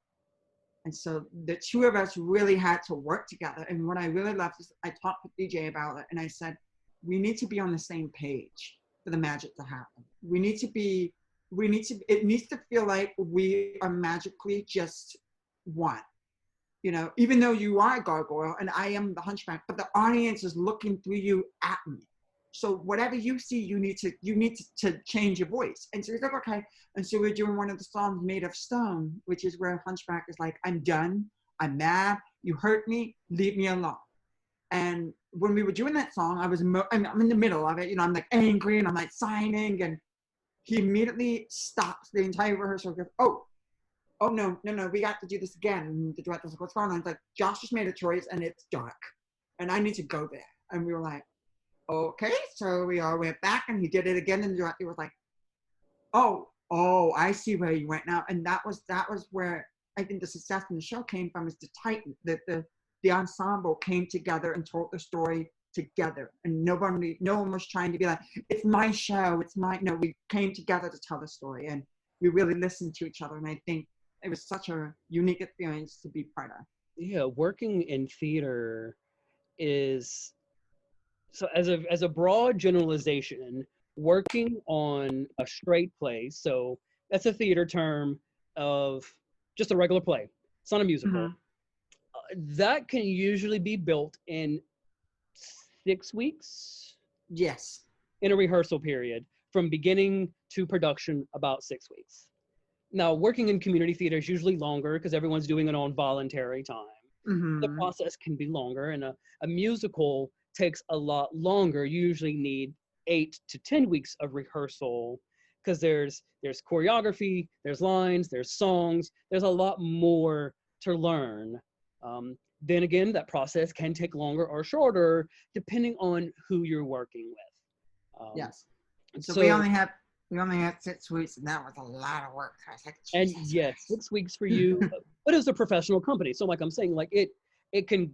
S2: And so the two of us really had to work together. And what I really loved is I talked with DJ about it, and I said, we need to be on the same page for the magic to happen. It needs to feel like we are magically just one. Even though you are a gargoyle and I am the hunchback, but the audience is looking through you at me. So whatever you see, you need to change your voice. And so he's like, okay. And so we're doing one of the songs, Made of Stone, which is where Hunchback is like, I'm done. I'm mad. You hurt me. Leave me alone. And when we were doing that song, I'm in the middle of it. I'm like angry, and I'm like signing. And he immediately stops the entire rehearsal and goes, oh, no, we got to do this again. And the director's like, what's going on? It's like, Josh just made a choice, and it's dark. And I need to go there. And we were like, okay. So we all went back, and he did it again, and the director was like, oh, I see where you went now. And that was where I think the success in the show came from, is the ensemble came together and told the story together, and no one was trying to be like, it's my show, we came together to tell the story, and we really listened to each other. And I think it was such a unique experience to be part of.
S3: Yeah, working in theater is, so as a broad generalization, working on a straight play, so that's a theater term of just a regular play. It's not a musical. That can usually be built in 6 weeks
S2: Yes.
S3: in a rehearsal period, from beginning to production, about 6 weeks. Now, working in community theater is usually longer because everyone's doing it on voluntary time. The
S2: Mm-hmm.
S3: process can be longer, and a musical takes a lot longer. You usually need 8 to 10 weeks of rehearsal because there's choreography, there's lines, there's songs, there's a lot more to learn. Then again, that process can take longer or shorter depending on who you're working with.
S2: Yes. So
S3: So,
S2: we only had 6 weeks, and that was a lot of work. I was like,
S3: and
S2: Jesus
S3: yes,
S2: Christ.
S3: 6 weeks for you, but it was a professional company. So like I'm saying, like it can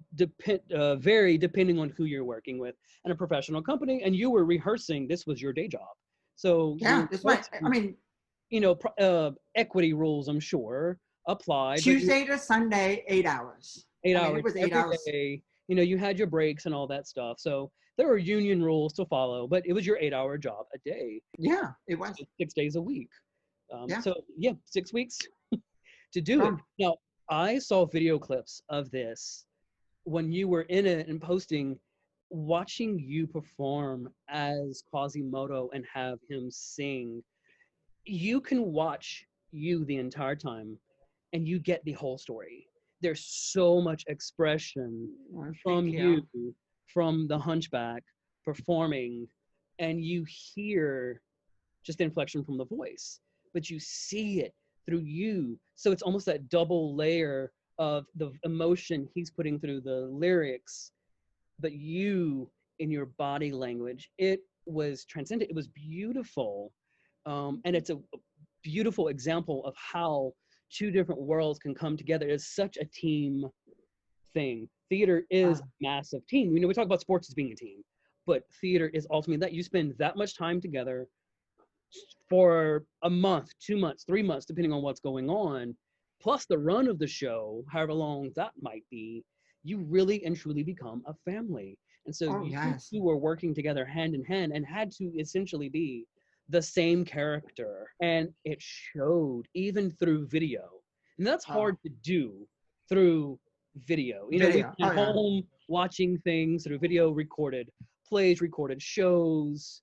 S3: vary depending on who you're working with. And a professional company, and you were rehearsing, this was your day job. So
S2: Yeah, that's right. I mean,
S3: equity rules, I'm sure, applied, but
S2: Tuesday to Sunday, 8 hours.
S3: eight
S2: I mean,
S3: hours
S2: it was 8
S3: every
S2: hours.
S3: day. You had your breaks and all that stuff. So there were union rules to follow, but it was your 8-hour job a day,
S2: Yeah, it was.
S3: 6 days a week.
S2: Yeah.
S3: So yeah, 6 weeks to do it. Now, I saw video clips of this when you were in it and posting, watching you perform as Quasimodo and have him sing. You can watch you the entire time and you get the whole story. There's so much expression
S2: Oh,
S3: from
S2: thank you.
S3: from the hunchback performing, and you hear just the inflection from the voice, but you see it through you. So it's almost that double layer of the emotion he's putting through the lyrics, but you in your body language. It was transcendent. It was beautiful. And it's a beautiful example of how two different worlds can come together. It's such a team thing. Theater is a massive team. We talk about sports as being a team, but theater is ultimately that. You spend that much time together for a month, 2 months, 3 months, depending on what's going on, plus the run of the show, however long that might be, you really and truly become a family. And so
S2: Oh,
S3: you
S2: yes.
S3: two were working together hand in hand and had to essentially be the same character. And it showed even through video. And that's hard to do through video. We've
S2: Video.
S3: been
S2: Oh, yeah.
S3: home watching things through video, recorded plays, recorded shows,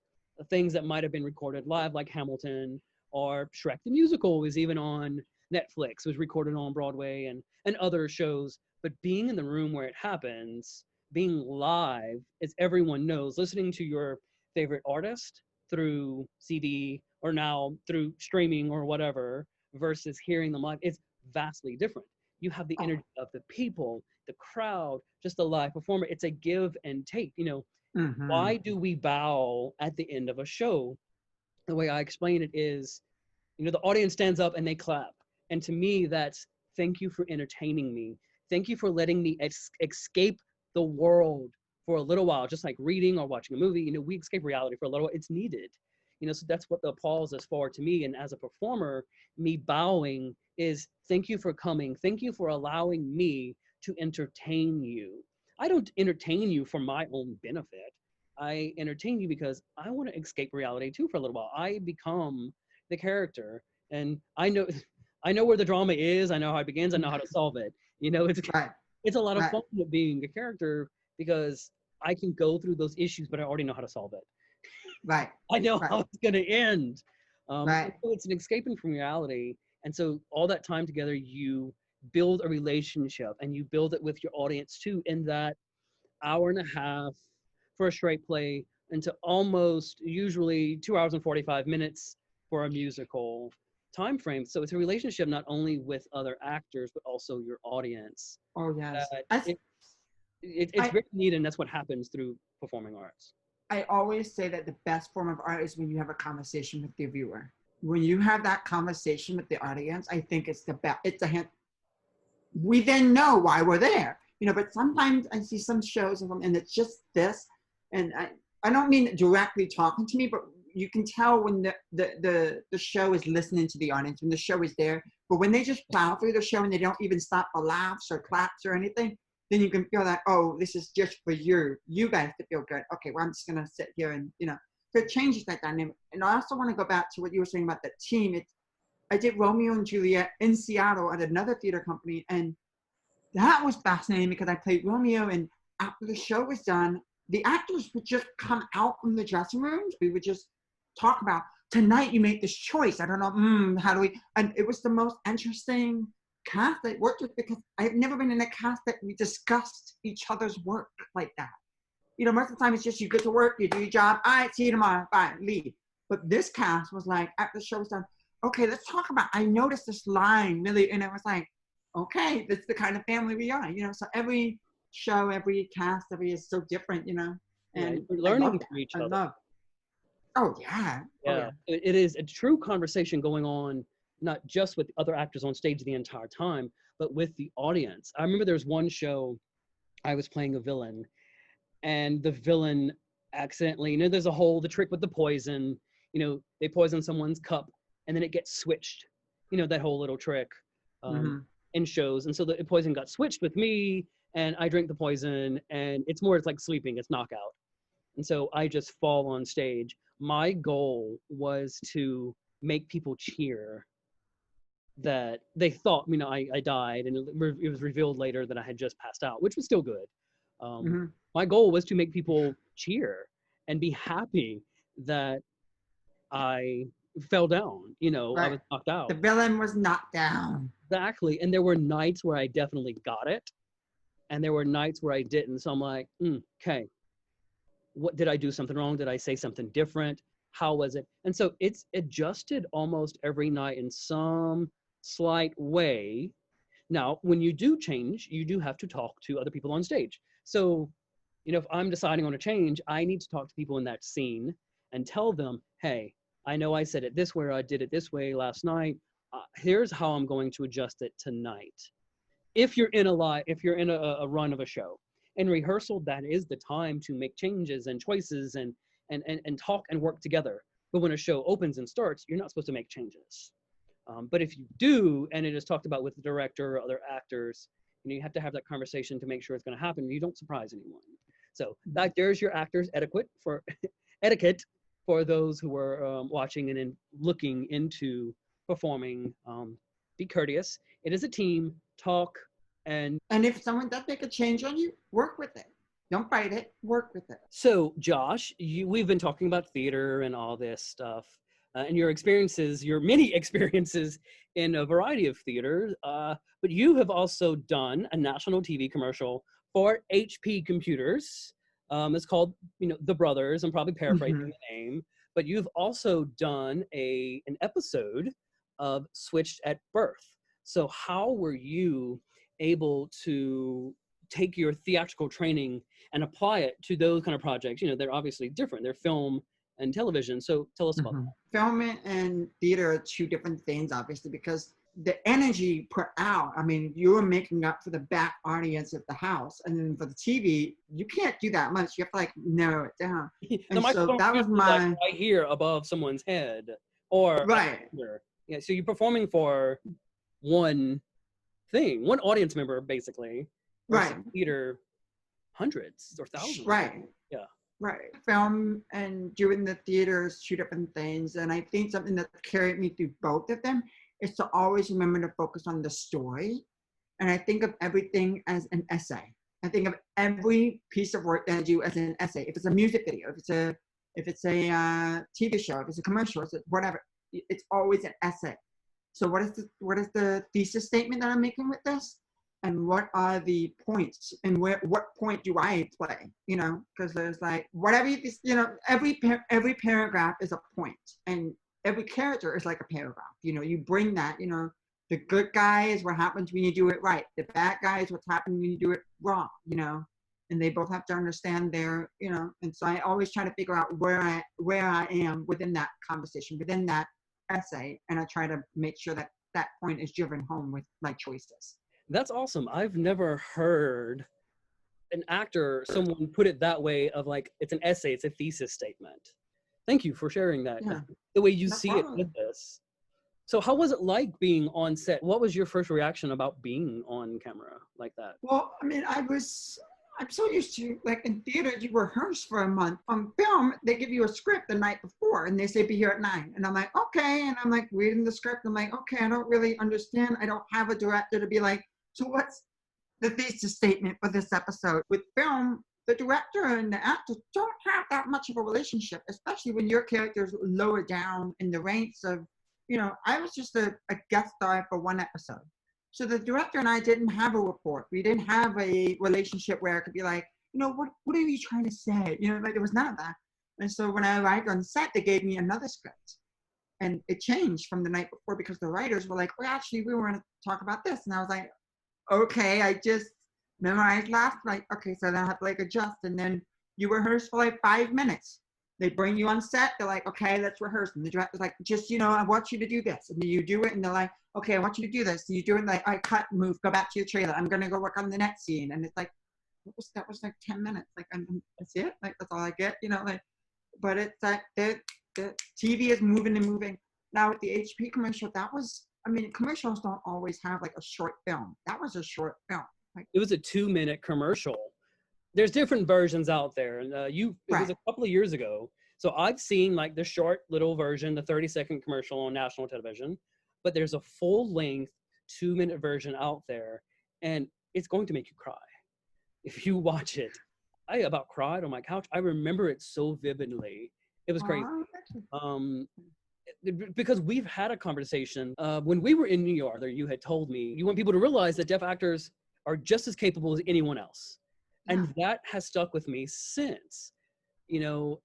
S3: things that might have been recorded live, like Hamilton, or Shrek the Musical was even on Netflix, was recorded on Broadway, and other shows. But being in the room where it happens, being live, as everyone knows, listening to your favorite artist through CD or now through streaming or whatever, versus hearing them live, it's vastly different. You have the energy of the people, the crowd, just the live performer. It's a give and take. Why do we bow at the end of a show? The way I explain it is, the audience stands up and they clap. And to me, that's thank you for entertaining me. Thank you for letting me escape the world for a little while, just like reading or watching a movie. We escape reality for a little while. It's needed. So that's what the applause is for to me. And as a performer, me bowing is thank you for coming. Thank you for allowing me to entertain you. I don't entertain you for my own benefit. I entertain you because I want to escape reality too for a little while. I become the character, and I know where the drama is. I know how it begins. I know how to solve it. It's a lot of fun being a character because I can go through those issues, but I already know how to solve it.
S2: Right.
S3: I know how it's going to end.
S2: Right.
S3: So it's an escaping from reality. And so all that time together, you build a relationship, and you build it with your audience too, in that hour and a half for a straight play into almost usually 2 hours and 45 minutes for a musical time frame. So it's a relationship not only with other actors, but also your audience.
S2: Oh, yes.
S3: It's very neat, and that's what happens through performing arts.
S2: I always say that the best form of art is when you have a conversation with the viewer. When you have that conversation with the audience, I think it's the best. It's a hint. We then know why we're there, but sometimes I see some shows and it's just this. And I don't mean directly talking to me, but you can tell when the show is listening to the audience, when the show is there. But when they just plow through the show and they don't even stop for laughs or claps or anything, then you can feel that, oh, this is just for you guys to feel good. Okay, well, I'm just going to sit here and, So it changes that dynamic. And I also want to go back to what you were saying about the team. I did Romeo and Juliet in Seattle at another theater company, and that was fascinating because I played Romeo, and after the show was done, the actors would just come out from the dressing rooms. We would just talk about, tonight you made this choice. I don't know, how do we? And it was the most interesting cast I worked with because I've never been in a cast that we discussed each other's work like that. You know, most of the time it's just you get to work, you do your job, all right, see you tomorrow, bye, leave. But this cast was like, after the show was done, okay, let's talk about, I noticed this line really, and it was like, okay, that's the kind of family we are, you know. So every show, every cast, every is so different, you know. And
S3: we're learning from each other.
S2: Oh yeah.
S3: Yeah, it is a true conversation going on, not just with other actors on stage the entire time, but with the audience. I remember there was one show I was playing a villain, and the villain accidentally, there's the trick with the poison, they poison someone's cup and then it gets switched, that whole little trick in shows. And so the poison got switched with me, and I drink the poison, and it's like sleeping, it's knockout. And so I just fall on stage. My goal was to make people cheer that they thought, I died, and it was revealed later that I had just passed out, which was still good. My goal was to make people cheer and be happy that I fell down,
S2: Right.
S3: I was knocked out.
S2: The villain was knocked down.
S3: Exactly. And there were nights where I definitely got it, and there were nights where I didn't. So I'm like, okay, what did I do something wrong? Did I say something different? How was it? And so it's adjusted almost every night in some slight way. Now, when you do change, you do have to talk to other people on stage. So, if I'm deciding on a change, I need to talk to people in that scene and tell them, hey, I know I said it this way, or I did it this way last night. Here's how I'm going to adjust it tonight. If you're in a run of a show. In rehearsal, that is the time to make changes and choices and talk and work together. But when a show opens and starts, you're not supposed to make changes. But if you do, and it is talked about with the director or other actors, you have to have that conversation to make sure it's going to happen. You don't surprise anyone. So there's your actors etiquette for those who are watching and looking into performing. Be courteous. It is a team. Talk. And
S2: if someone does make a change on you, work with it. Don't fight it. Work with it.
S3: So, Josh, we've been talking about theater and all this stuff, and your many experiences in a variety of theaters. But you have also done a national TV commercial for HP Computers. It's called, The Brothers. I'm probably paraphrasing the name, but you've also done an episode of Switched at Birth. So, how were you able to take your theatrical training and apply it to those kind of projects? They're obviously different. They're film and television. So tell us about that.
S2: Film and theater are two different things, obviously, because the energy put out, you're making up for the back audience at the house. And then for the TV, you can't do that much. You have to narrow it down. And so that was right
S3: here above someone's head, or
S2: right.
S3: Yeah. So you're performing for one audience member, basically.
S2: Right.
S3: Theater, hundreds or thousands.
S2: Right.
S3: Yeah.
S2: Right. Film and doing the theater is two different things. And I think something that carried me through both of them is to always remember to focus on the story. And I think of everything as an essay. I think of every piece of work that I do as an essay. If it's a music video, if it's a TV show, if it's a commercial, it's whatever, it's always an essay. So what is the thesis statement that I'm making with this? And what are the points? And what point do I play? Because there's whatever every paragraph is a point, and every character is like a paragraph. You bring that. The good guy is what happens when you do it right. The bad guy is what's happening when you do it wrong. And they both have to understand their. And so I always try to figure out where I am within that conversation, within that essay, and I try to make sure that that point is driven home with my choices.
S3: That's awesome. I've never heard someone put it that way, of it's an essay, it's a thesis statement. Thank you for sharing that. Yeah. The way you see it with this. So how was it like being on set? What was your first reaction about being on camera like that?
S2: Well, I'm so used to, like, in theater, you rehearse for a month. On film, they give you a script the night before and they say be here at 9. And I'm like, okay. And I'm like reading the script. I'm like, okay, I don't really understand. I don't have a director to be like, so what's the thesis statement for this episode? With film, the director and the actor don't have that much of a relationship, especially when your character's lower down in the ranks of, I was just a guest star for one episode. So the director and I didn't have a rapport. We didn't have a relationship where I could be like, what are you trying to say? Like there was none of that. And so when I arrived on set, they gave me another script. And it changed from the night before because the writers were like, well, actually, we want to talk about this. And I was like, okay, I just memorized last night. Okay, so then I have to like adjust. And then you rehearse for like 5 minutes. They bring you on set. They're like, okay, let's rehearse. And the director's like, just, I want you to do this. And then you do it. And they're like, okay, I want you to do this. So you do it. Like, I cut, move, go back to your trailer. I'm going to go work on the next scene. And it's like, that was like 10 minutes. Like, that's it. Like, that's all I get, like, but it's like the TV is moving and moving. Now with the HP commercial, commercials don't always have like a short film. That was a short film. Like,
S3: It was a 2-minute commercial. There's different versions out there, and it was a couple of years ago. So I've seen like the short little version, the 30-second commercial on national television, but there's a full-length 2-minute version out there, and it's going to make you cry if you watch it. I about cried on my couch. I remember it so vividly. It was great. Because we've had a conversation when we were in New York. You had told me you want people to realize that deaf actors are just as capable as anyone else. And that has stuck with me since,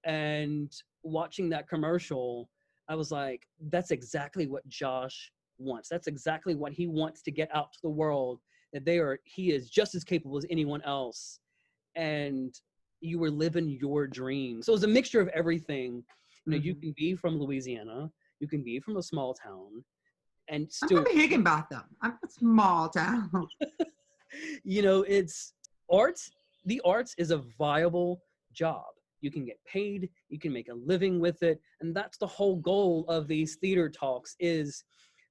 S3: and watching that commercial, I was like, that's exactly what Josh wants. That's exactly what he wants to get out to the world, that he is just as capable as anyone else. And you were living your dream. So it was a mixture of everything. You can be from Louisiana, you can be from a small town, and still.
S2: I'm from Higginbotham. I'm a small town.
S3: It's arts. The arts is a viable job. You can get paid, you can make a living with it. And that's the whole goal of these theater talks, is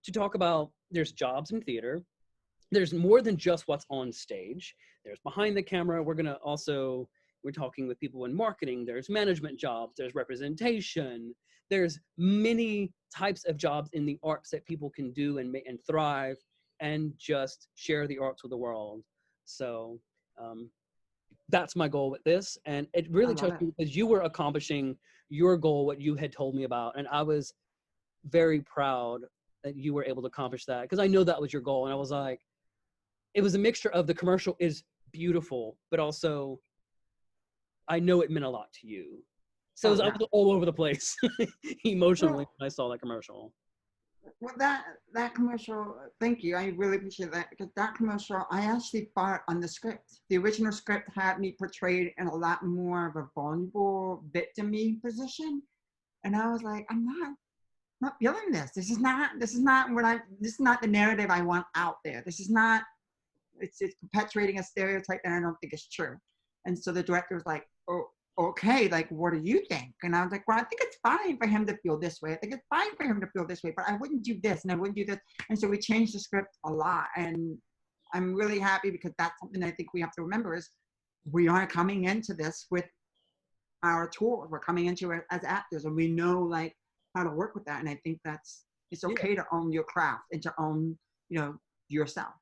S3: to talk about there's jobs in theater. There's more than just what's on stage. There's behind the camera. We're talking with people in marketing. There's management jobs. There's representation. There's many types of jobs in the arts that people can do and thrive and just share the arts with the world. So that's my goal with this. And it really touched me because you were accomplishing your goal, what you had told me about. And I was very proud that you were able to accomplish that, because I know that was your goal. And I was like, it was a mixture of the commercial is beautiful, but also I know it meant a lot to you. So I was all over the place emotionally when I saw that commercial.
S2: Well, that commercial, thank you. I really appreciate that, because that commercial, I actually fought on the script. The original script had me portrayed in a lot more of a vulnerable, victim-y position. And I was like, I'm not feeling this. This is not the narrative I want out there. This is not, it's perpetuating a stereotype that I don't think is true. And so the director was like, oh, okay, like, what do you think? And I was like, well, I think it's fine for him to feel this way. I think it's fine for him to feel this way, but I wouldn't do this and I wouldn't do this. And so we changed the script a lot. And I'm really happy, because that's something I think we have to remember, is we are coming into this with our tools. We're coming into it as actors, and we know like how to work with that. And I think it's okay to own your craft and to own, yourself.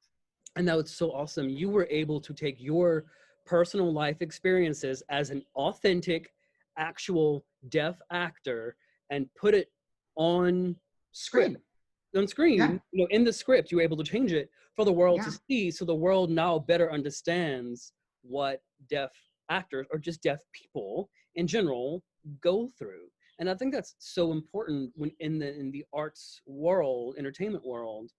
S3: And that was so awesome. You were able to take your personal life experiences as an authentic, actual deaf actor and put it on screen. Yeah. In the script, you were able to change it for the world to see, so the world now better understands what deaf actors, or just deaf people in general, go through. And I think that's so important when in the arts world, entertainment world,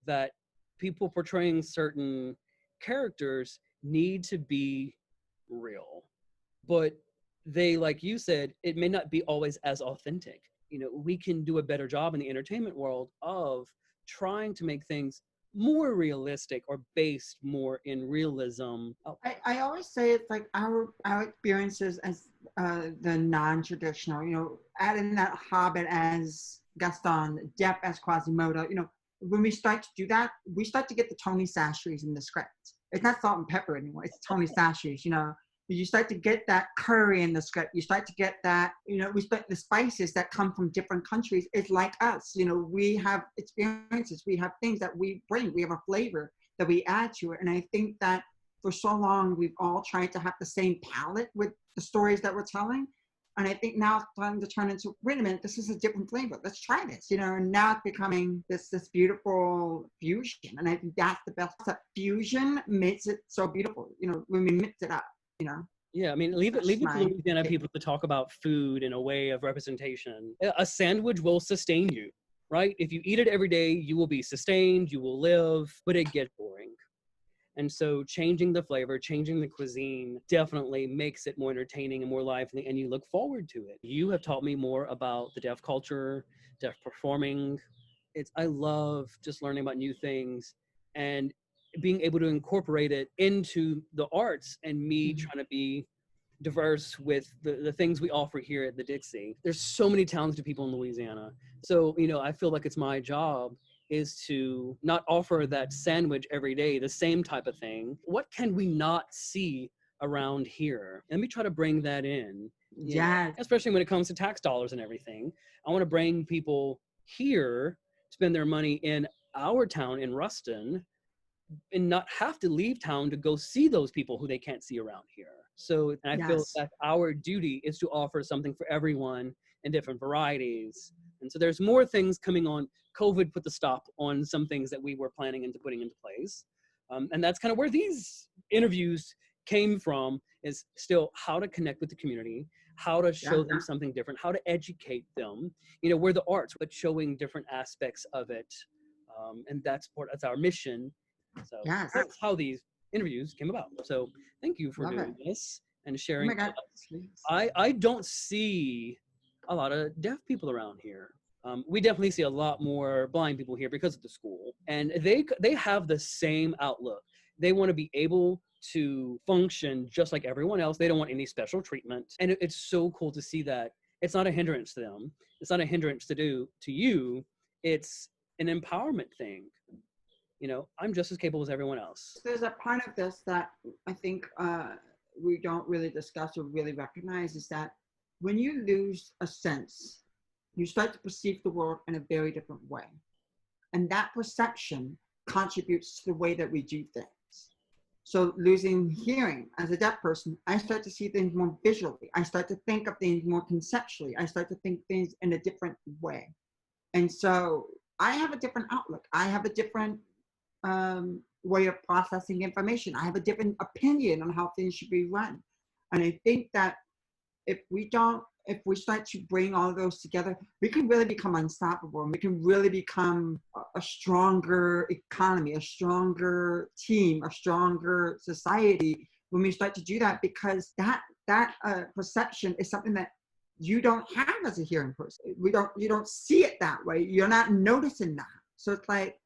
S3: that people portraying certain characters need to be real, but they, like you said, it may not be always as authentic. We can do a better job in the entertainment world of trying to make things more realistic or based more in realism.
S2: I always say it's like our experiences as the non-traditional, adding that Hobbit as Gaston, deaf as Quasimodo, when we start to do that, we start to get the Tony Sacheries in the script. it's not salt and pepper anymore. It's Tony Sash's, you know. You start to get that curry in the script. You start to get that, you know, we start the spices that come from different countries. It's like us, you know, we have experiences, we have things that we bring, we have a flavor that we add to it. And I think that for so long, we've all tried to have the same palette with the stories that we're telling. And I think now it's time to turn into, wait a minute, this is a different flavor. Let's try this, you know, and now it's becoming this beautiful fusion. And I think that's the best. That fusion makes it so beautiful, you know, when we mix it up, you know.
S3: Yeah, I mean, leave it to
S2: my
S3: Louisiana people to talk about food in a way of representation. A sandwich will sustain you, right? If you eat it every day, you will be sustained, you will live, but it gets boring. And so changing the flavor, changing the cuisine definitely makes it more entertaining and more lively, and you look forward to it. You have taught me more about the deaf culture, deaf performing. I love just learning about new things and being able to incorporate it into the arts, and me trying to be diverse with the things we offer here at the Dixie. There's so many talented people in Louisiana. So, you know, I feel like it's my job is to not offer that sandwich every day, the same type of thing. What can we not see around here? And let me try to bring that in.
S2: Yeah.
S3: Especially when it comes to tax dollars and everything. I want to bring people here, spend their money in our town in Ruston, and not have to leave town to go see those people who they can't see around here. So, and I feel that our duty is to offer something for everyone in different varieties. And so there's more things coming on. COVID put the stop on some things that we were planning into putting into place. And that's kind of where these interviews came from, is still how to connect with the community, how to show them something different, how to educate them. You know, we're the arts, but showing different aspects of it. And that's our mission. So that's how these interviews came about. So thank you for doing this and sharing.
S2: Oh my God.
S3: I don't see a lot of deaf people around here. We definitely see a lot more blind people here because of the school, and they have the same outlook. They want to be able to function just like everyone else. They don't want any special treatment, and it's so cool to see that it's not a hindrance to them. It's not a hindrance to you. It's an empowerment thing. You know, I'm just as capable as everyone else.
S2: There's a part of this that I think we don't really discuss or really recognize, is that when you lose a sense, you start to perceive the world in a very different way. And that perception contributes to the way that we do things. So losing hearing as a deaf person, I start to see things more visually. I start to think of things more conceptually. I start to think things in a different way. And so I have a different outlook. I have a different way of processing information. I have a different opinion on how things should be run. And I think that if we start to bring all of those together, we can really become unstoppable, and we can really become a stronger economy, a stronger team, a stronger society when we start to do that, because that perception is something that you don't have as a hearing person. You don't see it that way. You're not noticing that. So it's like,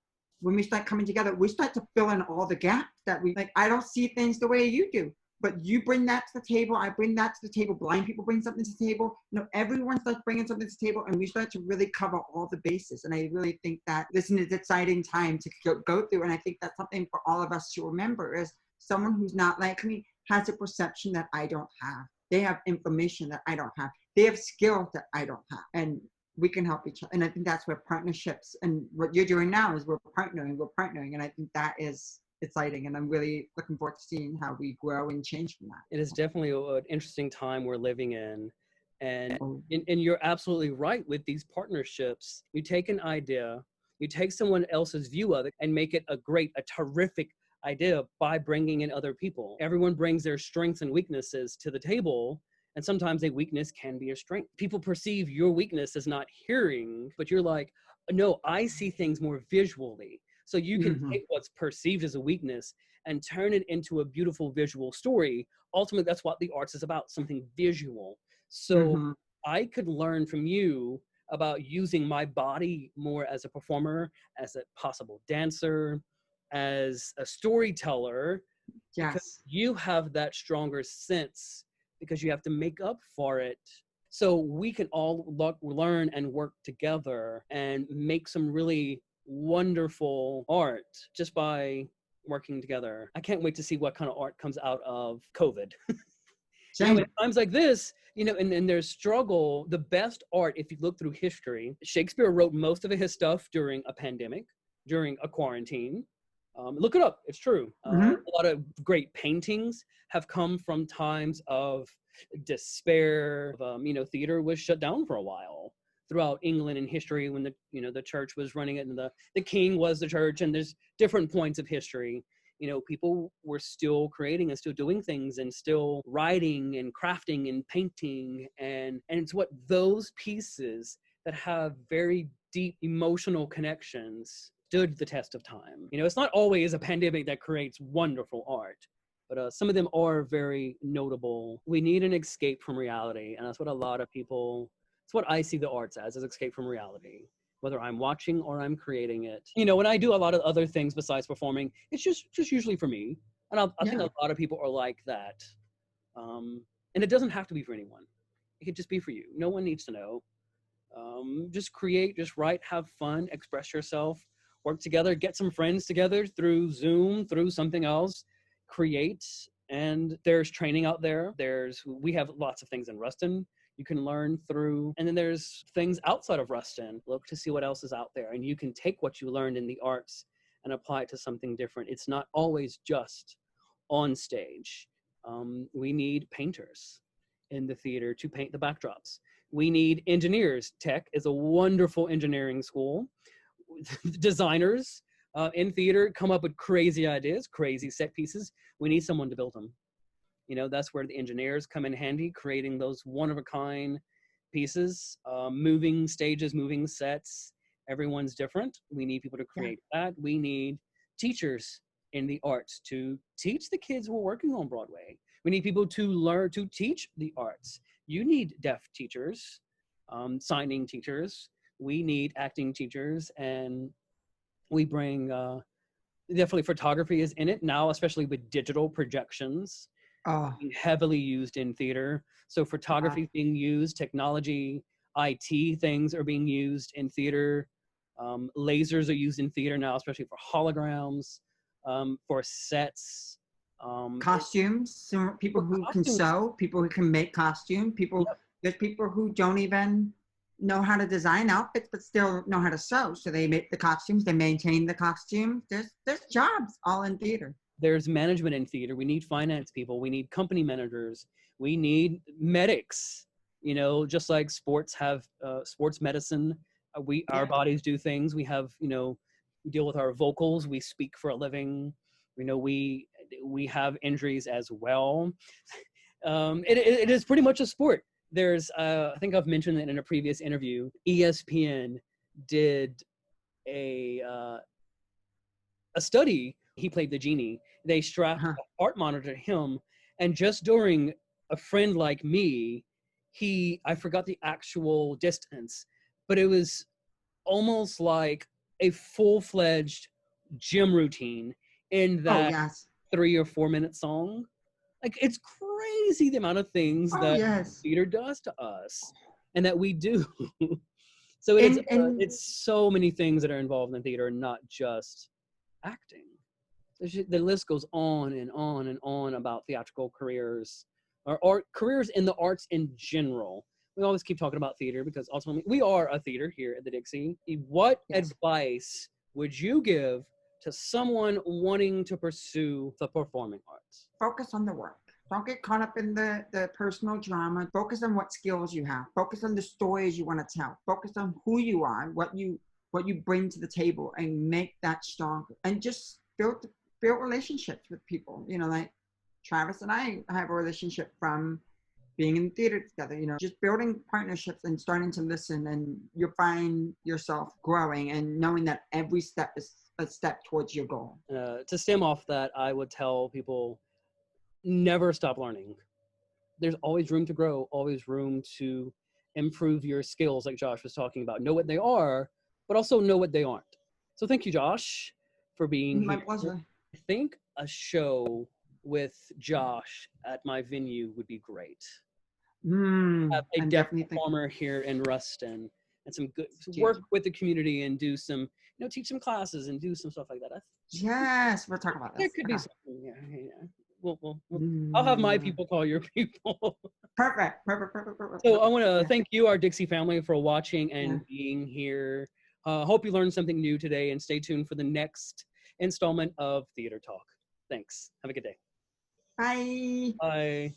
S2: when we start coming together, we start to fill in all the gaps that I don't see things the way you do, but you bring that to the table. I bring that to the table. Blind people bring something to the table. You know, everyone starts bringing something to the table, and we start to really cover all the bases. And I really think that this is an exciting time to go through. And I think that's something for all of us to remember, is someone who's not like me has a perception that I don't have. They have information that I don't have. They have skills that I don't have. And we can help each other. And I think that's where partnerships, and what you're doing now is we're partnering. And I think that is exciting. And I'm really looking forward to seeing how we grow and change from that.
S3: It is definitely an interesting time we're living in. And you're absolutely right with these partnerships. You take an idea, you take someone else's view of it and make it a terrific idea by bringing in other people. Everyone brings their strengths and weaknesses to the table. And sometimes a weakness can be a strength. People perceive your weakness as not hearing, but you're like, no, I see things more visually. So you can take what's perceived as a weakness and turn it into a beautiful visual story. Ultimately, that's what the arts is about, something visual. So I could learn from you about using my body more as a performer, as a possible dancer, as a storyteller.
S2: Yes.
S3: Because you have that stronger sense, because you have to make up for it. So we can all learn and work together and make some really wonderful art just by working together. I can't wait to see what kind of art comes out of COVID.
S2: Same.
S3: In times like this, and there's struggle, the best art, if you look through history, Shakespeare wrote most of his stuff during a pandemic, during a quarantine. Look it up, it's true.
S2: Mhm.
S3: A lot of great paintings have come from times of despair. Theater was shut down for a while throughout England in history when the church was running it and the king was the church, and there's different points of history. People were still creating and still doing things and still writing and crafting and painting. And it's what those pieces that have very deep emotional connections stood the test of time. It's not always a pandemic that creates wonderful art, but some of them are very notable. We need an escape from reality. And that's what a lot of people, it's what I see the arts as escape from reality. Whether I'm watching or I'm creating it. When I do a lot of other things besides performing, it's just usually for me. And I think a lot of people are like that. And it doesn't have to be for anyone. It could just be for you. No one needs to know. Just create, just write, have fun, express yourself, work together, get some friends together through Zoom, through something else, create. And there's training out there. We have lots of things in Ruston you can learn through, and then there's things outside of Ruston. Look to see what else is out there, and you can take what you learned in the arts and apply it to something different. It's not always just on stage. We need painters in the theater to paint the backdrops. We need engineers. Tech is a wonderful engineering school. Designers in theater come up with crazy ideas, crazy set pieces. We need someone to build them. That's where the engineers come in handy, creating those one-of-a-kind pieces, moving stages, moving sets. Everyone's different. We need people to create that. We need teachers in the arts to teach the kids who are working on Broadway. We need people to learn to teach the arts. You need deaf teachers, signing teachers. We need acting teachers, and we bring, definitely photography is in it now, especially with digital projections. Heavily used in theater. So photography is being used, technology, IT things are being used in theater. Lasers are used in theater now, especially for holograms, for sets.
S2: Costumes, so people who can sew, people who can make costumes, there's people who don't even know how to design outfits but still know how to sew. So they make the costumes, they maintain the costumes. There's jobs all in theater.
S3: There's management in theater. We need finance people. We need company managers. We need medics. Just like sports have sports medicine. Our bodies do things. We have, we deal with our vocals. We speak for a living. We have injuries as well. It is pretty much a sport. There's, I think I've mentioned it in a previous interview. ESPN did a study. He played the genie. They strapped a heart monitor to him, and just during a friend like me, I forgot the actual distance, but it was almost like a full-fledged gym routine in that 3 or 4 minute song. Like, it's crazy the amount of things that theater does to us and that we do. So it's so many things that are involved in theater, not just acting. The list goes on and on and on about theatrical careers or careers in the arts in general. We always keep talking about theater because ultimately we are a theater here at the Dixie. What advice would you give to someone wanting to pursue the performing arts?
S2: Focus on the work. Don't get caught up in the personal drama. Focus on what skills you have. Focus on the stories you want to tell. Focus on who you are, what you bring to the table, and make that stronger. And just build relationships with people. Like Travis and I have a relationship from being in theater together. Just building partnerships and starting to listen, and you'll find yourself growing and knowing that every step is a step towards your goal.
S3: To stem off that, I would tell people, never stop learning. There's always room to grow, always room to improve your skills, like Josh was talking about. Know what they are, but also know what they aren't. So thank you, Josh, for being here.
S2: My pleasure.
S3: I think a show with Josh at my venue would be great. Have a deaf performer here in Ruston and some good work with the community and do some teach some classes and do some stuff like that.
S2: Yes, we'll talk about
S3: There
S2: this.
S3: could be
S2: Okay.
S3: something. Yeah. I'll have my people call your people.
S2: Perfect.
S3: So I want to
S2: Yeah.
S3: thank you, our Dixie family, for watching and
S2: Yeah.
S3: being here. Hope you learned something new today, and stay tuned for the next installment of Theater Talk. Thanks. Have a good day.
S2: Bye.
S3: Bye.